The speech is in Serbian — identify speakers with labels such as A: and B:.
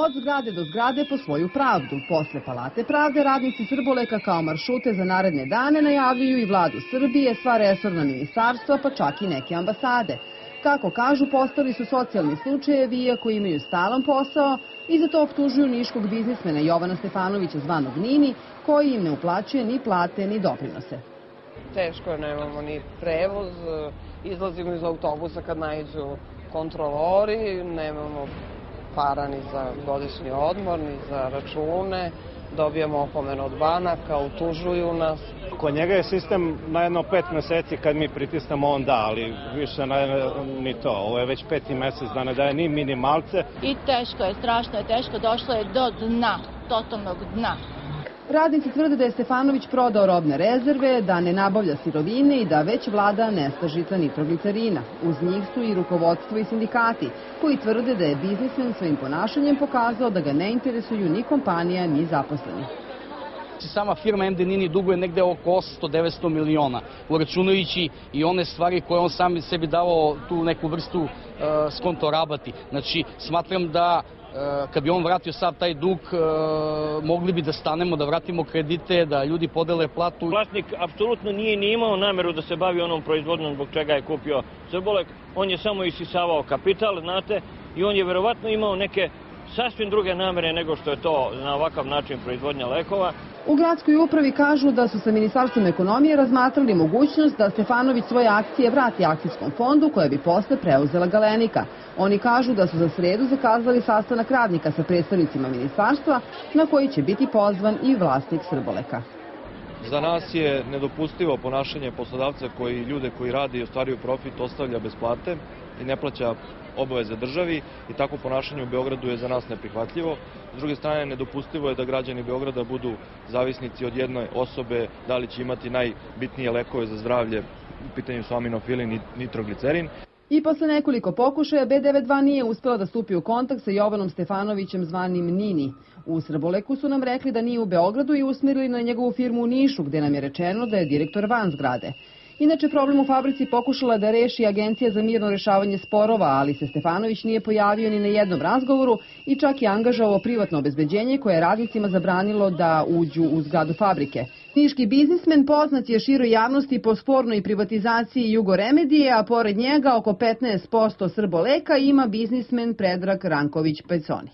A: Od zgrade do zgrade po svoju pravdu. Posle Palate pravde radnici Srboleka kao maršrute za naredne dane najavljuju i vladu Srbije, sva resorna ministarstva, pa čak i neke ambasade. Kako kažu, postali su socijalni slučajevi iako imaju stalan posao i za to optužuju niškog biznismena Jovana Stefanovića zvanog Nini, koji im ne uplaćuje ni plate ni doprinose.
B: Teško je, nemamo ni prevoz, izlazimo iz autobusa kad naiđu kontrolori, nemamo para ni za godišnji odmor, ni za račune, dobijamo opomenu od banaka, utužuju nas.
C: Kod njega je sistem na jedno 5 meseci, kad mi pritisnemo on da, ali više ni to. Ovo je već 5. mesec da ne daje ni minimalce.
D: I teško je, strašno je teško, došlo je do dna, totalnog dna.
A: Radnici tvrde da je Stefanović prodao robne rezerve, da ne nabavlja sirovine i da već vlada nestašica nitroglicerina. Uz njih su i rukovodstvo i sindikati, koji tvrde da je biznismen svojim ponašanjem pokazao da ga ne interesuju ni kompanija ni zaposleni.
E: Sama firma MD Nini duguje negde oko 800-900 miliona, uračunajući i one stvari koje on sam sebi davao tu neku vrstu skonto rabati. Znači, smatram da kad bi on vratio sav taj dug, mogli bi da stanemo, da vratimo kredite, da ljudi podele platu.
F: Vlasnik apsolutno nije ni imao nameru da se bavi onom proizvodnom zbog čega je kupio Srbolek. On je samo isisavao kapital, znate, i on je verovatno imao neke sasvim druge namere nego što je to na ovakav način proizvodnja lekova.
A: U gradskoj upravi kažu da su sa Ministarstvom ekonomije razmatrali mogućnost da Stefanović svoje akcije vrati akcijskom fondu koje bi posle preuzela Galenika. Oni kažu da su za sredu zakazali sastanak radnika sa predstavnicima ministarstva na koji će biti pozvan i vlasnik Srboleka.
G: Za nas je nedopustivo ponašanje poslodavca koji ljude koji rade i ostvaruju profit ostavlja bez plate i ne plaća obaveze državi i takvo ponašanje u Beogradu je za nas neprihvatljivo. S druge strane, nedopustivo je da građani Beograda budu zavisnici od jedne osobe, da li će imati najbitnije lekove za zdravlje, u pitanju su aminofil i nitroglicerin.
A: I posle nekoliko pokušaja B92 nije uspela da stupi u kontakt sa Jovanom Stefanovićem zvanim Nini. U Srboleku su nam rekli da nije u Beogradu i usmerili na njegovu firmu u Nišu, gde nam je rečeno da je direktor van zgrade. Inače, problem u fabrici pokušala da reši Agencija za mirno rešavanje sporova, ali se Stefanović nije pojavio ni na jednom razgovoru i čak je angažovao privatno obezbeđenje koje je radnicima zabranilo da uđu u zgradu fabrike. Niški biznismen poznat je široj javnosti po spornoj privatizaciji Jugoremedije, a pored njega oko 15% Srboleka ima biznismen Predrag Ranković Peconi.